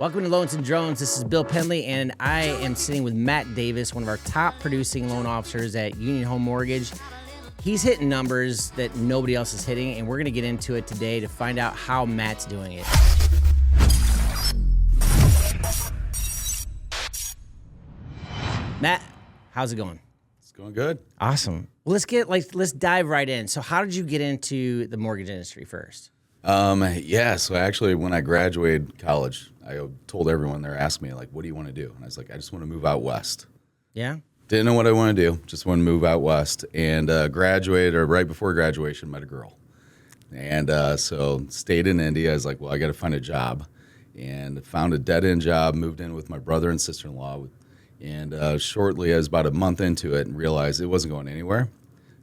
Welcome to Loans and Drones. This is Bill Pendley, and I am sitting with Matt Davis, one of our top producing loan officers at Union Home Mortgage. He's hitting numbers that nobody else is hitting, and we're going to get into it today to find out how Matt's doing it. Matt, how's it going? It's going good. Awesome. Well, let's dive right in. So how did you get into the mortgage industry first? So actually when I graduated college, I told everyone there, asked me like, what do you want to do? And I was like, I just want to move out west. Yeah. Didn't know what I want to do. Just want to move out west, and graduated, or right before graduation, met a girl. And so stayed in India. I was like, well, I got to find a job, and found a dead-end job, moved in with my brother and sister-in-law. And shortly, I was about a month into it and realized it wasn't going anywhere.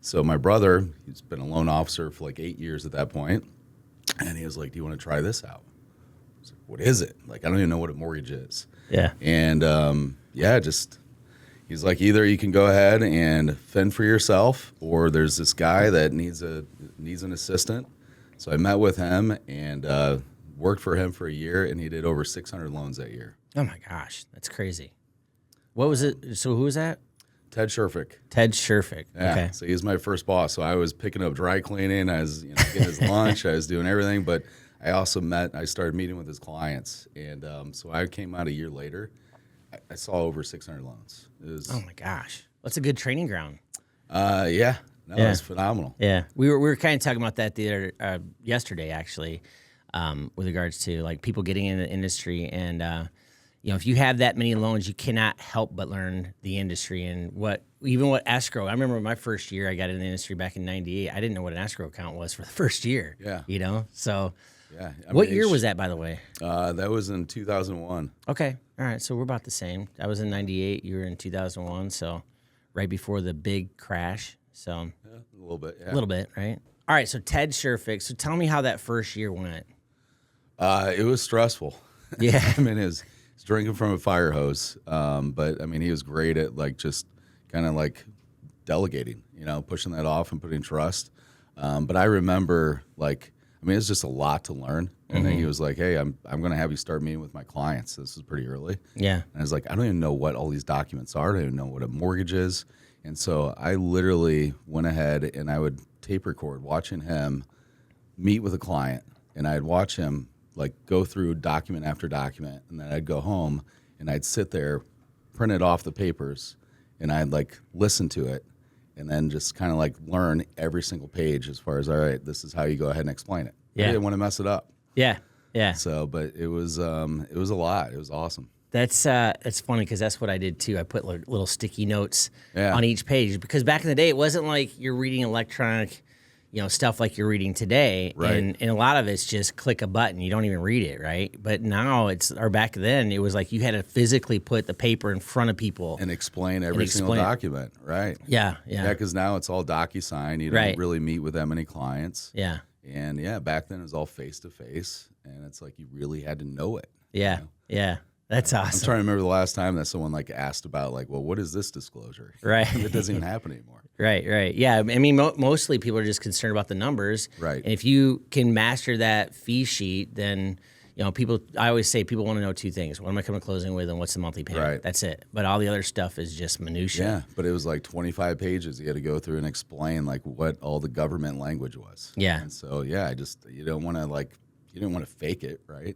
So my brother, he's been a loan officer for like 8 years at that point, and he was like, do you want to try this out? I was like, what is it? Like, I don't even know what a mortgage is. Yeah. And he's like, either you can go ahead and fend for yourself, or there's this guy that needs an assistant. So I met with him and worked for him for a year, and he did over 600 loans that year. Oh my gosh, that's crazy. What was it? So who was that? Ted Sherfick. Ted Sherfick. Yeah. Okay. So he was my first boss. So I was picking up dry cleaning. I was getting his lunch. I was doing everything. But I also started meeting with his clients. And so I came out a year later. I saw over 600 loans. It was, Oh my gosh, that's a good training ground. It was phenomenal. Yeah, we were kind of talking about that yesterday actually, with regards to like people getting in the industry, and if you have that many loans, you cannot help but learn the industry and what escrow. I remember my first year I got in the industry back in '98. I didn't know what an escrow account was for the first year. Yeah. So. Yeah. What year was that, by the way? That was in 2001. Okay. All right. So we're about the same. I was in 98. You were in 2001. So right before the big crash. So Yeah, a little bit. Yeah. a little bit, right? All right. So Ted Sherfick. So tell me how that first year went. It was stressful. Yeah. I mean, it was drinking from a fire hose. But I mean, he was great at like just kind of like delegating, pushing that off and putting trust. But I remember it's just a lot to learn. And then he was like, hey, I'm going to have you start meeting with my clients. This is pretty early. Yeah. And I was like, I don't even know what all these documents are. I don't even know what a mortgage is. And so I literally went ahead and I would tape record watching him meet with a client. And I'd watch him like go through document after document. And then I'd go home and I'd sit there, print it off the papers, and I'd like listen to it. And then just kind of like learn every single page as far as, all right, this is how you go ahead and explain it. Yeah. I didn't want to mess it up. Yeah. Yeah. So, but it was a lot. It was awesome. That's it's funny because that's what I did too. I put little sticky notes Yeah. on each page because back in the day it wasn't like you're reading electronic, stuff like you're reading today. Right. And a lot of it's just click a button. You don't even read it, right? But now back then it was like you had to physically put the paper in front of people And explain every single document, right? Yeah. Yeah, because now it's all DocuSign. You don't really meet with that many clients. Yeah. And back then it was all face-to-face, and it's like you really had to know it. Yeah. Yeah. That's I'm awesome. trying to remember the last time that someone like asked about like, well, what is this disclosure? Right. It doesn't even happen anymore. Right. Yeah. I mean, mostly people are just concerned about the numbers. Right. And if you can master that fee sheet, then, I always say people want to know two things. What am I coming to closing with and what's the monthly payment? Right. That's it. But all the other stuff is just minutia. Yeah, but it was like 25 pages. You had to go through and explain like what all the government language was. Yeah. And so, you don't want to you didn't want to fake it, right?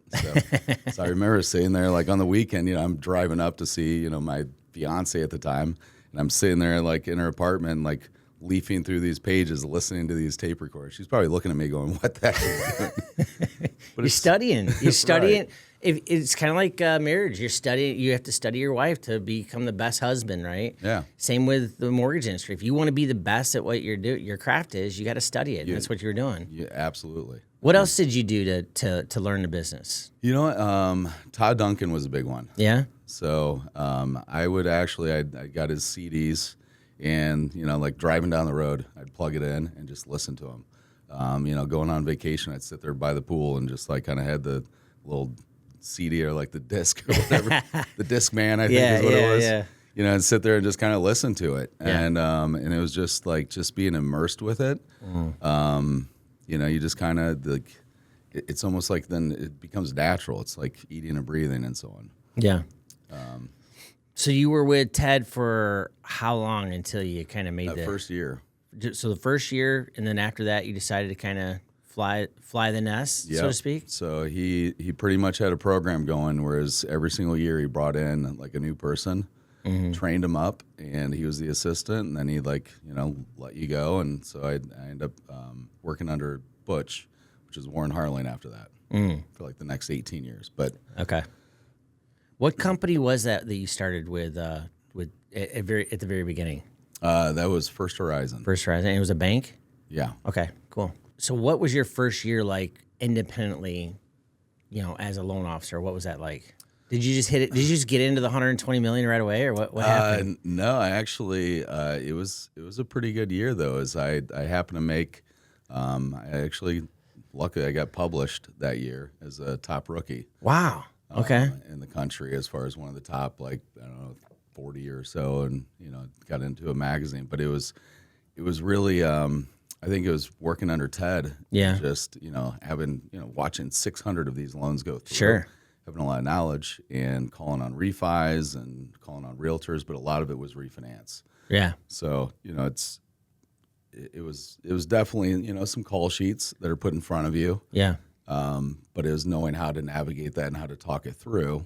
So I remember sitting there like on the weekend, I'm driving up to see, my fiance at the time, and I'm sitting there like in her apartment, like leafing through these pages, listening to these tape recorders. She's probably looking at me going, what the heck are you doing? But You're studying. You're studying. Right. It's kind of like marriage. You're studying. You have to study your wife to become the best husband, right? Yeah. Same with the mortgage industry. If you want to be the best at what your craft is, you got to study it. And that's what you were doing. Yeah, absolutely. What else did you do to learn the business? You know what? Todd Duncan was a big one. Yeah. So I got his CDs, and like driving down the road, I'd plug it in and just listen to him. Going on vacation, I'd sit there by the pool and just like kind of had the little CD or like the disc or whatever, the disc man, I think is what it was. Yeah. And sit there and just kind of listen to it, and it was just like being immersed with it. You just kind of like it's almost like then it becomes natural. It's like eating and breathing and so on. Yeah. So you were with Ted for how long until you kind of made That the first year. So the first year, and then after that, you decided to kind of fly the nest, so to speak. So he pretty much had a program going, whereas every single year he brought in like a new person, trained him up, and he was the assistant, and then he'd let you go, and so I ended up working under Butch, which is Warren Harling after that for like the next 18 years. But okay, what company was that you started with at the very beginning? That was First Horizon. First Horizon. It was a bank? Yeah. Okay, cool. So what was your first year like independently, as a loan officer? What was that like? Did you just hit it? Did you just get into the 120 million right away, or what happened? No, I actually, it was a pretty good year though, as I happened to make, luckily I got published that year as a top rookie. Wow. Okay. In the country as far as one of the top, 40 or so, and got into a magazine. But it was really I think it was working under Ted. Yeah. Just having watching 600 of these loans go through. Sure. Having a lot of knowledge and calling on refis and calling on realtors, but a lot of it was refinance. Yeah. So it was definitely some call sheets that are put in front of you. Yeah. But it was knowing how to navigate that and how to talk it through.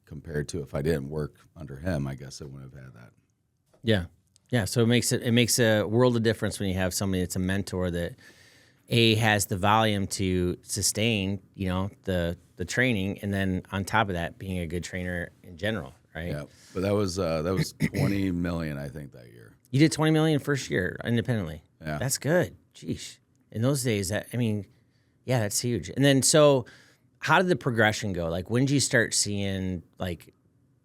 Compared to if I didn't work under him, I guess I wouldn't have had that. Yeah. Yeah. So it makes a world of difference when you have somebody that's a mentor that has the volume to sustain, the training, and then on top of that, being a good trainer in general, right? Yeah. But that was 20 million, I think, that year. You did 20 million first year independently. Yeah. That's good. Jeez. In those days, that's huge. And then so how did the progression go? Like, when did you start seeing like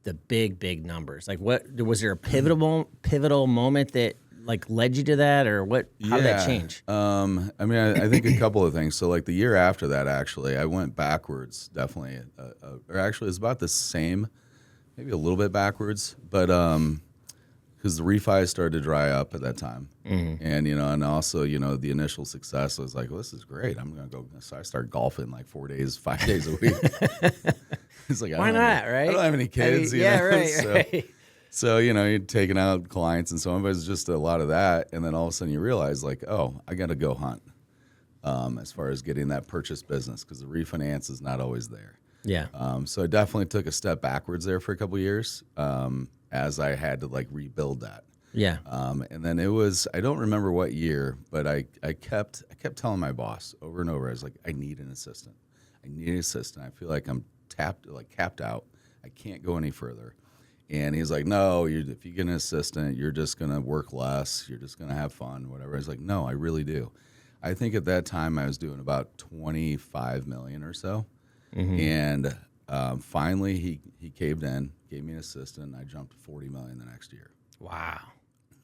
the big numbers? Like, was there a pivotal moment that like led you to that, or what? How did that change? I think a couple of things. So like the year after that, actually, I went backwards. Definitely, or actually, it's about the same, maybe a little bit backwards, but because the refi started to dry up at that time, and and also the initial success was like, well, this is great. I'm gonna go. So I started golfing like 5 days a week. It's like, why not, right? I don't have any kids. Right. So you're taking out clients and so on, but it's just a lot of that, and then all of a sudden you realize like, oh, I got to go hunt as far as getting that purchase business, because the refinance is not always there. Yeah. So I definitely took a step backwards there for a couple of years. As I had to like rebuild that. Yeah. And then it was, I don't remember what year, but I kept telling my boss over and over, I was like, I need an assistant. I feel like I'm capped out. I can't go any further. And he's like, no, if you get an assistant, you're just going to work less. You're just going to have fun, whatever. I was like, no, I really do. I think at that time I was doing about 25 million or so. And finally he caved in, gave me an assistant, and I jumped to 40 million the next year. Wow.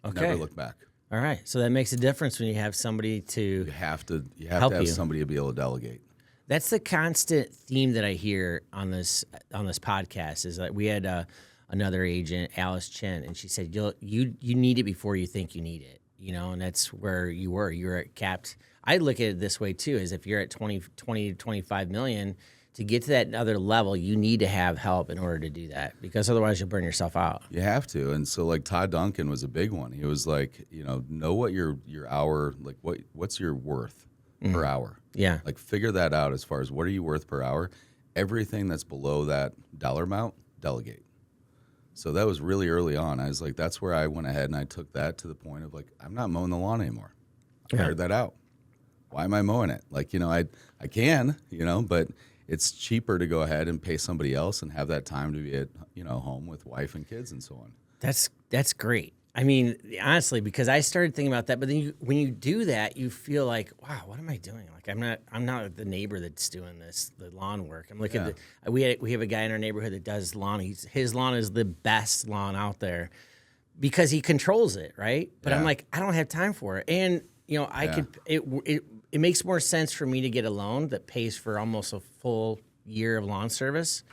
Okay. Never looked back. All right. So that makes a difference when you have somebody to You have to help have you. somebody to be able to delegate. That's the constant theme that I hear on this podcast is that we had another agent, Alice Chen, and she said, you need it before you think you need it, and that's where you were. You were at capped. I look at it this way too, is if you're at 20 to 25 million, to get to that other level, you need to have help in order to do that, because otherwise you'll burn yourself out. You have to. And so like Todd Duncan was a big one. He was like, know what your hour, like what's your worth per hour. Yeah. Like figure that out as far as what are you worth per hour. Everything that's below that dollar amount, delegate. So that was really early on. I was like, that's where I went ahead and I took that to the point of like, I'm not mowing the lawn anymore. I hired that out. Why am I mowing it? Like, I can, but it's cheaper to go ahead and pay somebody else and have that time to be at, home with wife and kids and so on. That's great. I mean, honestly, because I started thinking about that, but then when you do that, you feel like, wow, what am I doing? Like I'm not the neighbor that's doing the lawn work. I'm looking at we have a guy in our neighborhood that does lawn. His lawn is the best lawn out there because he controls it, right? But I'm like, I don't have time for it. And it makes more sense for me to get a loan that pays for almost a full year of lawn service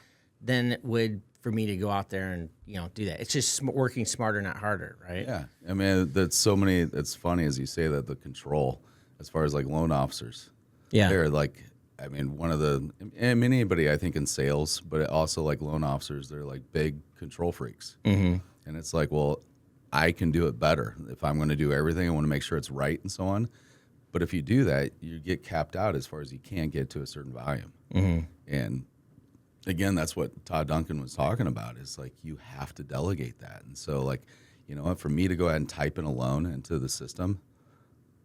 than it would for me to go out there and do that. It's just working smarter, not harder, right? Yeah, I mean that's so many. It's funny as you say that, the control as far as like loan officers. Yeah. They're like, I mean, anybody I think in sales, but also like loan officers, they're like big control freaks. And it's like, well, I can do it better. If I'm going to do everything, I want to make sure it's right and so on. But if you do that, you get capped out as far as you can get to a certain volume. And again, that's what Todd Duncan was talking about, is like, you have to delegate that. And so like, you know, for me to go ahead and type in a loan into the system,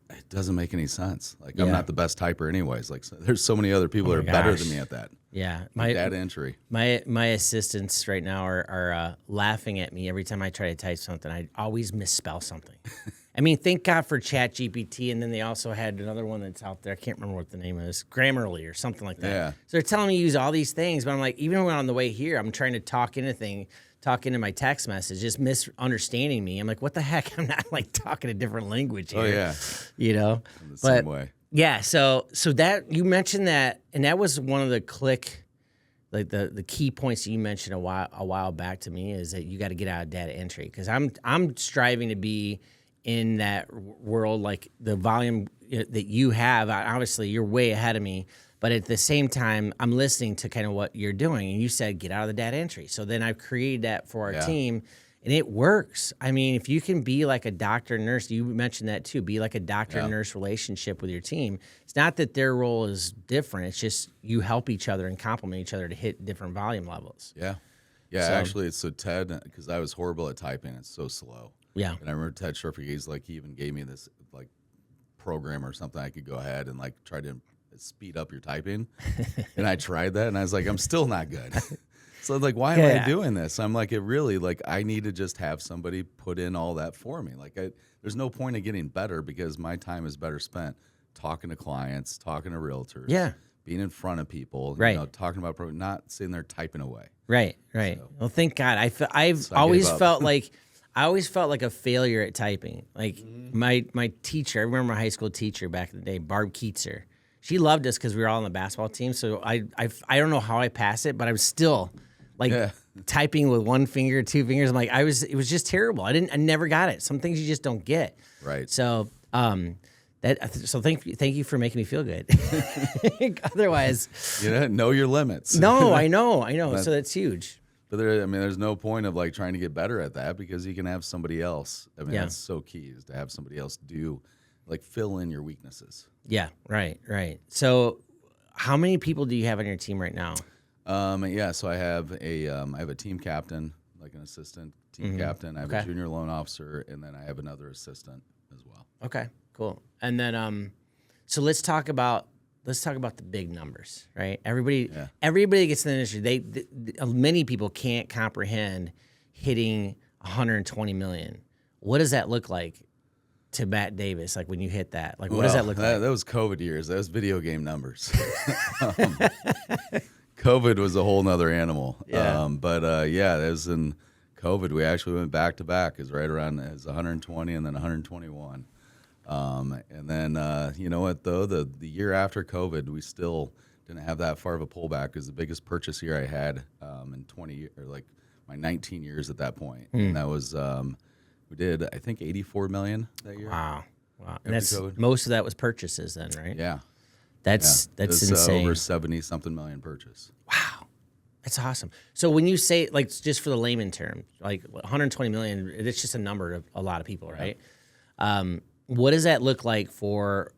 it doesn't make any sense. Like, I'm not the best typer anyways. Like, there's so many other people that are better than me at that. Yeah. Like data entry. My assistants right now are laughing at me every time I try to type something. I always misspell something. I mean, thank God for ChatGPT, and then they also had another one that's out there. I can't remember what the name is, Grammarly or something like that. Yeah. So they're telling me to use all these things, but I'm like, even when on the way here, I'm trying to talk into my text message, just misunderstanding me. I'm like, what the heck? I'm not like talking a different language here. Oh, yeah. You know? In the same way. Yeah, so that you mentioned that, and that was one of the the key points that you mentioned a while back to me, is that you got to get out of data entry, because I'm striving to be in that world, like the volume that you have. Obviously, you're way ahead of me, but at the same time, I'm listening to kind of what you're doing, and you said get out of the data entry. So then I've created that for our team. And it works. I mean, if you can be like a doctor nurse, you mentioned that too, be like a doctor nurse relationship with your team. It's not that their role is different. It's just you help each other and complement each other to hit different volume levels. Yeah. Yeah, so, actually, it's so Ted, because I was horrible at typing. It's so slow. Yeah. And I remember Ted Schurfer, he even gave me this like program or something. I could go ahead and like try to speed up your typing. And I tried that, and I was like, I'm still not good. So like, why am I doing this? I'm like, I need to just have somebody put in all that for me. Like, there's no point in getting better, because my time is better spent talking to clients, talking to realtors, being in front of people, you know, talking about, not sitting there typing away. Right. So, well, thank God. I've always felt like a failure at typing. Like my teacher, I remember my high school teacher back in the day, Barb Keetzer. She loved us because we were all on the basketball team. So I don't know how I passed it, but I was still like typing with one finger, two fingers. I'm like, it was just terrible. I never got it. Some things you just don't get. Right. So, thank you for making me feel good. Otherwise, know your limits. No, I know. So that's huge. But there's no point of like trying to get better at that, because you can have somebody else. I mean, that's so key, is to have somebody else fill in your weaknesses. Yeah. Right. So, how many people do you have on your team right now? So I have a team captain, like an assistant team captain. I have a junior loan officer, and then I have another assistant as well. Okay, cool. And then, so let's talk about the big numbers, right? Everybody gets in the industry. Many people can't comprehend hitting 120 million. What does that look like to Matt Davis? Like when you hit that, like what does that look like? That was COVID years. That was video game numbers. COVID was a whole nother animal. Yeah. That was in COVID. We actually went back to back. It was right around 120 and then 121. And then, you know what, though? The year after COVID, we still didn't have that far of a pullback. It was the biggest purchase year I had in 20 years, or like my 19 years at that point. And that was, we did, I think, 84 million that year. Wow. And most of that was purchases then, right? Yeah. That's insane. Over 70-something million purchase. Wow. That's awesome. So when you say, like, just for the layman term, like 120 million, it's just a number of a lot of people, right? What does that look like for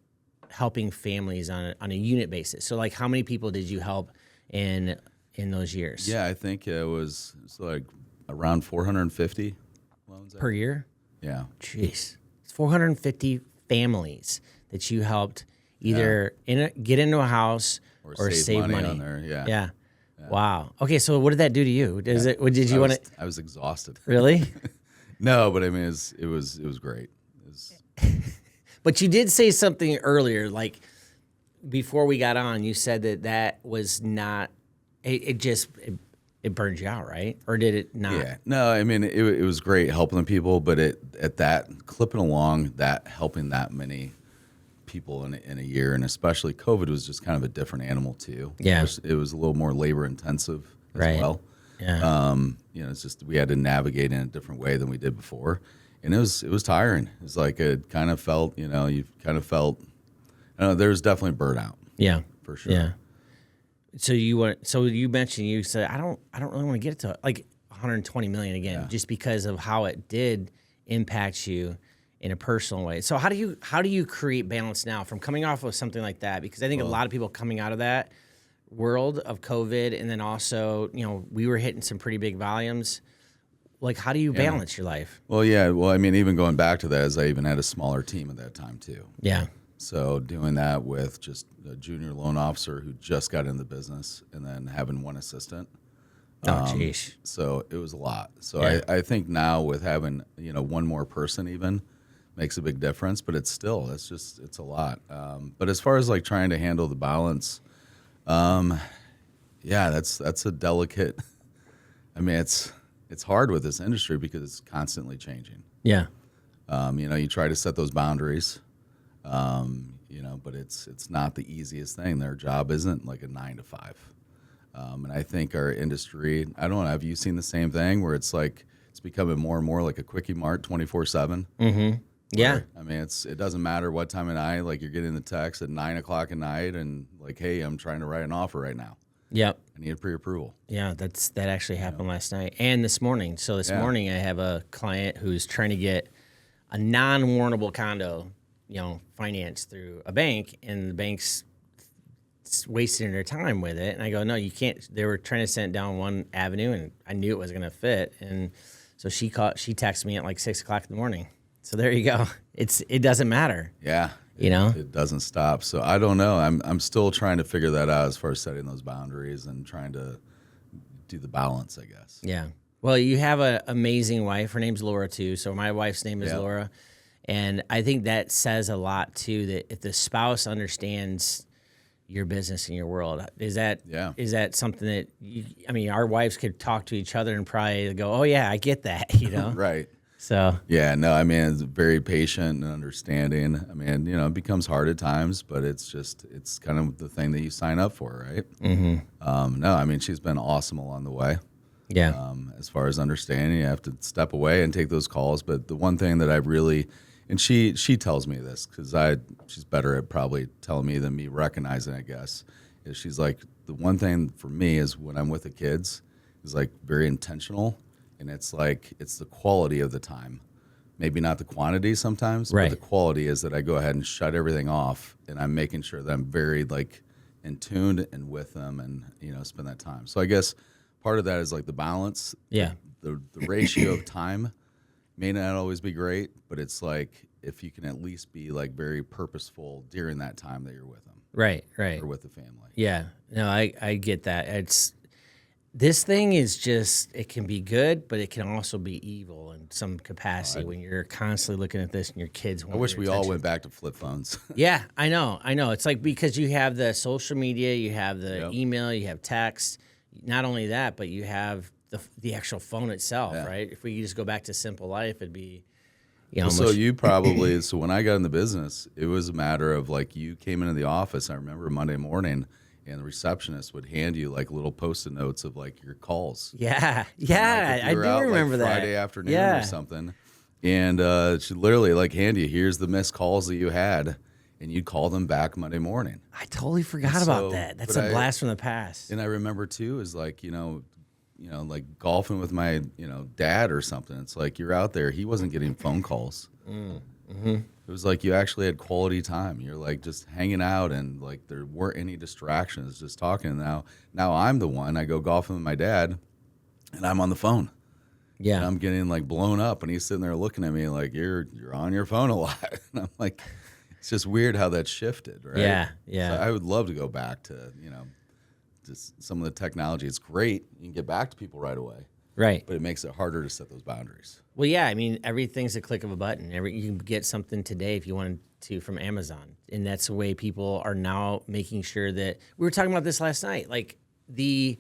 helping families on a unit basis? So, like, how many people did you help in those years? Yeah, I think it was like around 450 loans per year. Yeah. Jeez, it's 450 families that you helped either get into a house or save money on there. Yeah. Wow. Okay, so what did that do to you? I was exhausted. Really? No, but I mean, it was great. But you did say something earlier, like before we got on, you said that was not. It burned you out, right? Or did it not? Yeah. No, I mean, it was great helping people, but at that clipping along, that helping that many people in a year, and especially COVID was just kind of a different animal too. Yeah. It was a little more labor intensive as well. Yeah. It's just we had to navigate in a different way than we did before. And it was tiring. It's like it kind of felt, there was definitely burnout. Yeah. for sure. Yeah. So you mentioned, you said, I don't really want to get to like 120 million again, just because of how it did impact you in a personal way. So how do you create balance now from coming off of something like that? Because I think a lot of people coming out of that world of COVID, and then also, we were hitting some pretty big volumes. Like, how do you balance your life? Well, yeah. Well, I mean, even going back to that, is I even had a smaller team at that time too. Yeah. So doing that with just a junior loan officer who just got in the business, and then having one assistant. Oh, geez. So it was a lot. So Yeah. I think now with having, one more person even makes a big difference, but it's a lot. But as far as like trying to handle the balance, that's a delicate, I mean, it's hard with this industry because it's constantly changing. Yeah. You try to set those boundaries, but it's not the easiest thing. Their job isn't like a 9 to 5. And I think our industry, I don't know, have you seen the same thing where it's like, it's becoming more and more like a quickie mart 24/7? Mm-hmm. Yeah. I mean, it doesn't matter what time of night, like you're getting the text at 9 o'clock at night and like, hey, I'm trying to write an offer right now. Yep. I need a pre-approval. Yeah, that actually happened last night and this morning. So this morning I have a client who's trying to get a non-warrantable condo, financed through a bank, and the bank's wasting their time with it. And I go, no, you can't. They were trying to send it down one avenue, and I knew it was going to fit. And so she texted me at like 6 o'clock in the morning. So there you go. It doesn't matter. Yeah. It It doesn't stop. So I don't know. I'm still trying to figure that out as far as setting those boundaries and trying to do the balance, I guess. Yeah. Well, you have an amazing wife. Her name's Laura too. So my wife's name is Laura. And I think that says a lot too, that if the spouse understands your business and your world, is that something that our wives could talk to each other and probably go, oh yeah, I get that, Right. So yeah, no, I mean, it's very patient and understanding. I mean, it becomes hard at times, but it's kind of the thing that you sign up for, right? Mm-hmm. No, I mean, she's been awesome along the way. Yeah. As far as understanding, you have to step away and take those calls. But the one thing that I really, and she tells me this because she's better at probably telling me than me recognizing, I guess, is she's like, the one thing for me is when I'm with the kids is like very intentional. And it's like, it's the quality of the time. Maybe not the quantity sometimes, right. But the quality is that I go ahead and shut everything off, and I'm making sure that I'm very like in tune and with them, and spend that time. So I guess part of that is like the balance. Yeah. The ratio of time may not always be great, but it's like if you can at least be like very purposeful during that time that you're with them. Right. Or with the family. Yeah. No, I get that. This thing is just, it can be good, but it can also be evil in some capacity when you're constantly looking at this and your kids want I wish your we attention. all went back to flip phones. Yeah, I know. It's like because you have the social media, you have the Yep. email, you have text. Not only that, but you have the actual phone itself, right? If we could just go back to simple life, it'd be, So you probably, so when I got in the business, it was a matter of like you came into the office, I remember Monday morning, and the receptionist would hand you like little Post-it notes of like your calls. Yeah, Like, if I you were do out, remember like, that. Friday afternoon or something. And she'd literally like hand you, here's the missed calls that you had, and you'd call them back Monday morning. I totally forgot about that. That's a blast from the past. And I remember too is like, like golfing with my, dad or something. It's like you're out there. He wasn't getting phone calls. Mm-hmm. It was like you actually had quality time. You're like just hanging out, and like there weren't any distractions, just talking. Now I'm the one. I go golfing with my dad, and I'm on the phone. Yeah, and I'm getting like blown up, and he's sitting there looking at me like you're on your phone a lot. And I'm like, it's just weird how that shifted, right? Yeah. So I would love to go back to just some of the technology. It's great. You can get back to people right away. Right. But it makes it harder to set those boundaries. Well, yeah, I mean, everything's a click of a button. You can get something today if you wanted to from Amazon. And that's the way people are now making sure that we were talking about this last night. Like the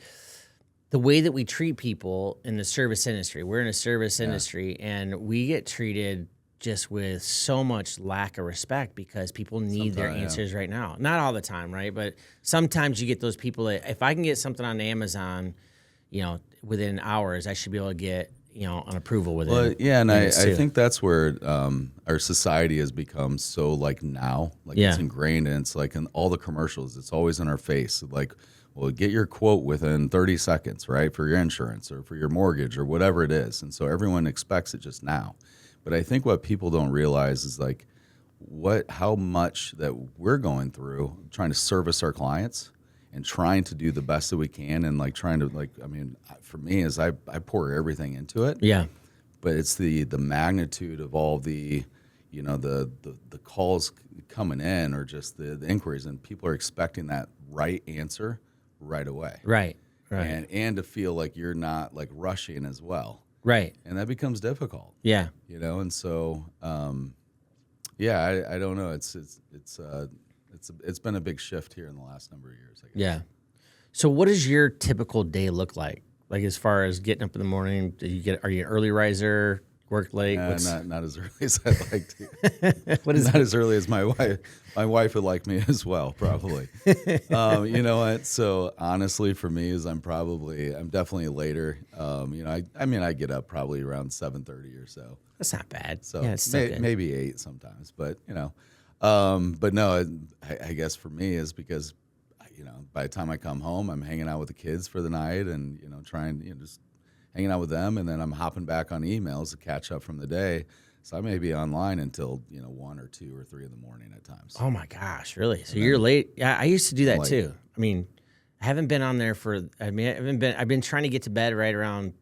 way that we treat people in the service industry. We're in a service industry, and we get treated just with so much lack of respect because people need their answers right now. Not all the time, right? But sometimes you get those people that if I can get something on Amazon, within hours, I should be able to get on approval with Well, it. yeah, and I think that's where our society has become so like now, like it's ingrained, and it's like in all the commercials, it's always in our face, like, well, get your quote within 30 seconds, right, for your insurance or for your mortgage or whatever it is, and so everyone expects it just now. But I think what people don't realize is like how much that we're going through trying to service our clients and trying to do the best that we can, and like trying to for me is I pour everything into it. Yeah. But it's the magnitude of all the the calls coming in, or just the inquiries, and people are expecting that right answer right away. Right. And to feel like you're not like rushing as well. Right. And that becomes difficult. Yeah. And so I don't know. It's been a big shift here in the last number of years, I guess. Yeah. So what does your typical day look like? Like as far as getting up in the morning, are you an early riser, work late? Not as early as I'd like to. What is not as early as my wife. My wife would like me as well, probably. You know what? So honestly, for me, is I'm definitely later. I get up probably around 7:30 or so. That's not bad. So yeah, it's still good. maybe 8 sometimes, but but no, I guess for me is because by the time I come home, I'm hanging out with the kids for the night, and trying just hanging out with them, and then I'm hopping back on emails to catch up from the day. So I may be online until 1 or 2 or 3 in the morning at times. Oh my gosh, really? So you're late? Yeah, I used to do that too. I mean, I haven't been on there I've been trying to get to bed right around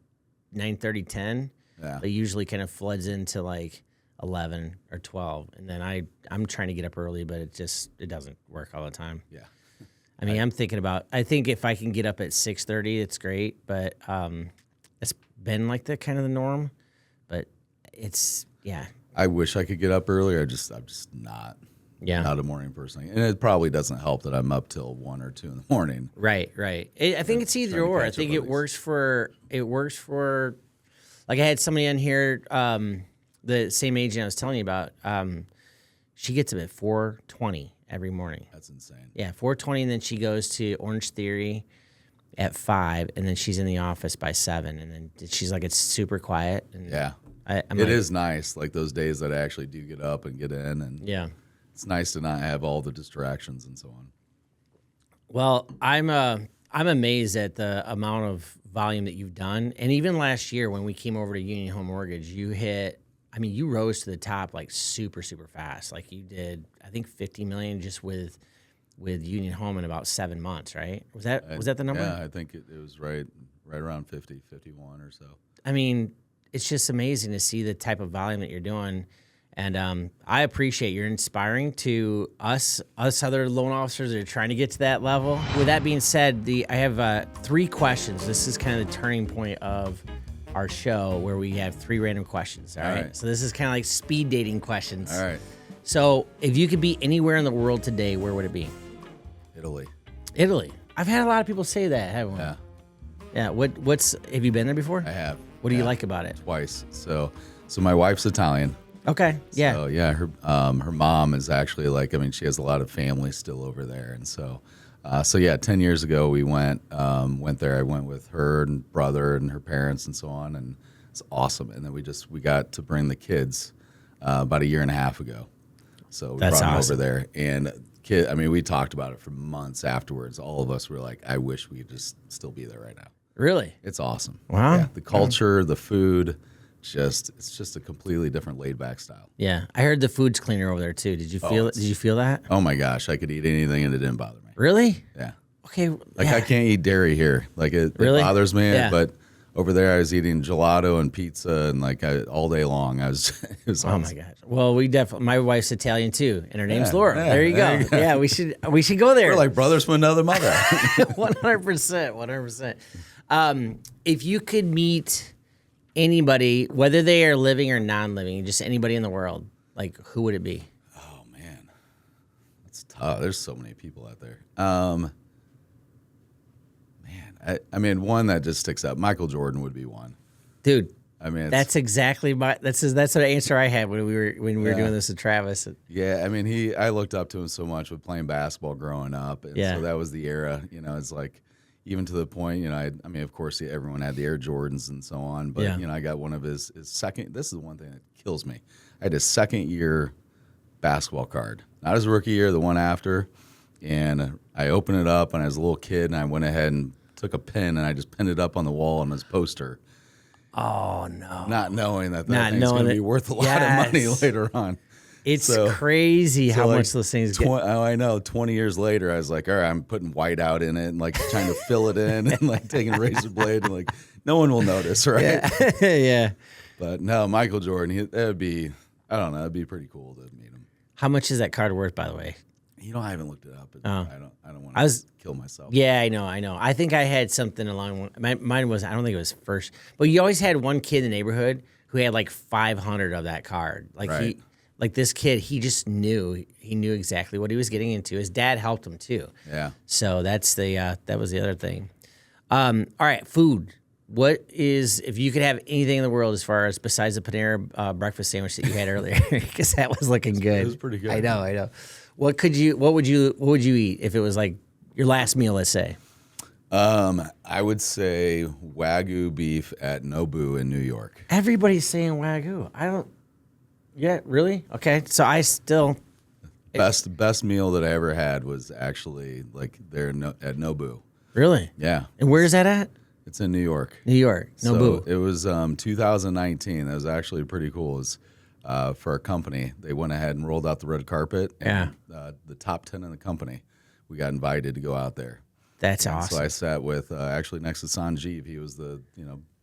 9:30, 10. Yeah. It usually kind of floods into like 11 or 12, and then I'm trying to get up early, but it doesn't work all the time. Yeah. I mean, I think if I can get up at 6:30, it's great, but it's been like the kind of the norm, but I wish I could get up earlier. I'm just not a morning person, and it probably doesn't help that I'm up till 1 or 2 in the morning. Right. I think it's either or. I think it works for. Like I had somebody in here, the same agent I was telling you about. She gets up at 4:20 every morning. That's insane. Yeah, 4:20, and then she goes to Orange Theory at 5, and then she's in the office by 7, and then she's like, it's super quiet. And yeah, it is nice. Like those days that I actually do get up and get in, and it's nice to not have all the distractions and so on. Well, I'm amazed at the amount of volume that you've done, and even last year when we came over to Union Home Mortgage, you rose to the top like super, super fast. Like you did, I think 50 million just with Union Home in about 7 months, right? Was that the number? Yeah, I think it was right around 50, 51 or so. I mean, it's just amazing to see the type of volume that you're doing. And I appreciate you're inspiring to us other loan officers that are trying to get to that level. With that being said, I have 3 questions. This is kind of the turning point of our show where we have 3 random questions. All right. So this is kind of like speed dating questions. All right. So if you could be anywhere in the world today, where would it be? Italy. I've had a lot of people say that, haven't we? Yeah. Yeah. Have you been there before? I have. What do you like about it? Twice. So my wife's Italian. Okay. Yeah. So yeah, her mom is actually she has a lot of family still over there, and so 10 years ago we went there. I went with her and brother and her parents and so on, and it's awesome. And then we got to bring the kids about a year and a half ago. So we brought them over there, and we talked about it for months afterwards. All of us were like, I wish we could just still be there right now. Really? It's awesome. Wow. Yeah, the culture, the food, it's just a completely different laid back style. Yeah. I heard the food's cleaner over there too. Did you feel it? Did you feel that? Oh my gosh, I could eat anything and it didn't bother me. Really? Yeah. Okay. I can't eat dairy here. It really? Bothers me. Yeah. But over there, I was eating gelato and pizza and all day long. It was awesome. Oh my gosh. Well, my wife's Italian too, and her name's Laura. Yeah, there you go. Yeah, we should go there. We're like brothers from another mother. 100%. If you could meet anybody, whether they are living or non-living, just anybody in the world, who would it be? Oh man, that's tough. There's so many people out there. One that just sticks out. Michael Jordan would be one. Dude, that's exactly that's the answer I had when we were doing this with Travis. Yeah, I looked up to him so much with playing basketball growing up, and so that was the era. It's like even to the point, I mean, of course, everyone had the Air Jordans and so on, but, Yeah. I got one of his second, this is the one thing that kills me. I had his second year basketball card, not his rookie year, the one after. And I opened it up, and I was a little kid, and I went ahead and took a pin, and I just pinned it up on the wall on his poster. Oh, no. Not knowing that Not thing's going knowing to be it. worth a lot Yes. of money later on. It's So- crazy how like, much those things get. Oh, I know. 20 years later, I was like, all right, I'm putting white out in it and like trying to fill it in and like taking a razor blade and like no one will notice, right? Yeah. Yeah. But no, Michael Jordan, that would be, I don't know, it'd be pretty cool to meet him. How much is that card worth, by the way? I haven't looked it up. But Oh. I don't want I was- to kill myself. Yeah, I know. I think I had something along. Mine was. I don't think it was first, but you always had one kid in the neighborhood who had like 500 of that card. Like Right. like this kid, he just knew. He knew exactly what he was getting into. His dad helped him too. Yeah. So that's that was the other thing. All right, food. What is, if you could have anything in the world as far as besides the Panera breakfast sandwich that you had earlier, because that was looking good. It was pretty good. I know. What would you eat if it was like your last meal, let's say? I would say Wagyu beef at Nobu in New York. Everybody's saying Wagyu. I don't. Yeah, really? Okay, so I still. Best meal that I ever had was actually like there at Nobu. Really? Yeah. And where is that at? It's in New York. New York. Nobu. So it was 2019. That was actually pretty cool. It was, for our company, they went ahead and rolled out the red carpet. And, the top 10 in the company, we got invited to go out there. That's awesome. So I sat with actually next to Sanjeev. He was the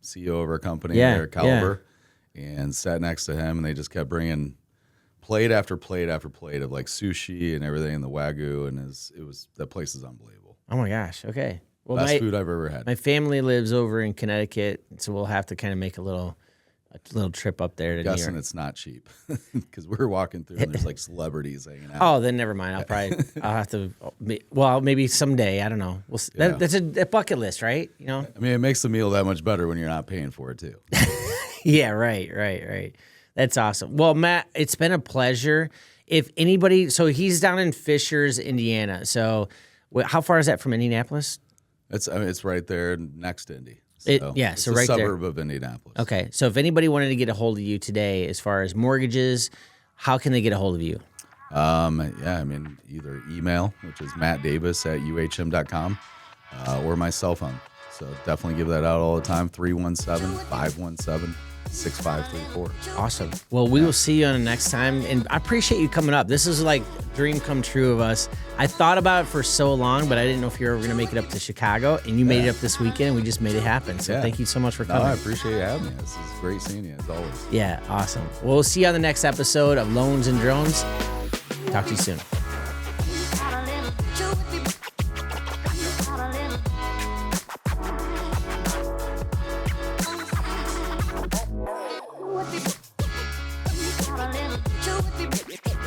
CEO of our company Yeah, there, Caliber, and sat next to him. And they just kept bringing plate after plate after plate of like sushi and everything, and the Wagyu, and that place is unbelievable. Oh my gosh. Okay. Well, Best food I've ever had. my family lives over in Connecticut, so we'll have to kind of make a little trip up there to New Guessing York. it's not cheap because we're walking through and there's like celebrities hanging out. Oh, then never mind. I'll have to. Well, maybe someday. I don't know. We'll see. Yeah. That's a bucket list, right? I mean, it makes the meal that much better when you're not paying for it too. Yeah. Right. That's awesome. Well, Matt, it's been a pleasure. If anybody, so he's down in Fishers, Indiana. So, how far is that from Indianapolis? It's right there next to Indy. So it's right a there. suburb of Indianapolis. Okay. So, if anybody wanted to get a hold of you today, as far as mortgages, how can they get a hold of you? I mean, either email, which is mattdavis@uhm.com, or my cell phone. So definitely give that out all the time, 317-517-6534. Awesome. Well, we will see you on the next time. And I appreciate you coming up. This is like dream come true of us. I thought about it for so long, but I didn't know if you were ever going to make it up to Chicago. And you made it up this weekend, and we just made it happen. So thank you so much for No, coming. I appreciate you having me. This is great seeing you, as always. Yeah, awesome. Well, we'll see you on the next episode of Loans and Drones. Talk to you soon. Truth be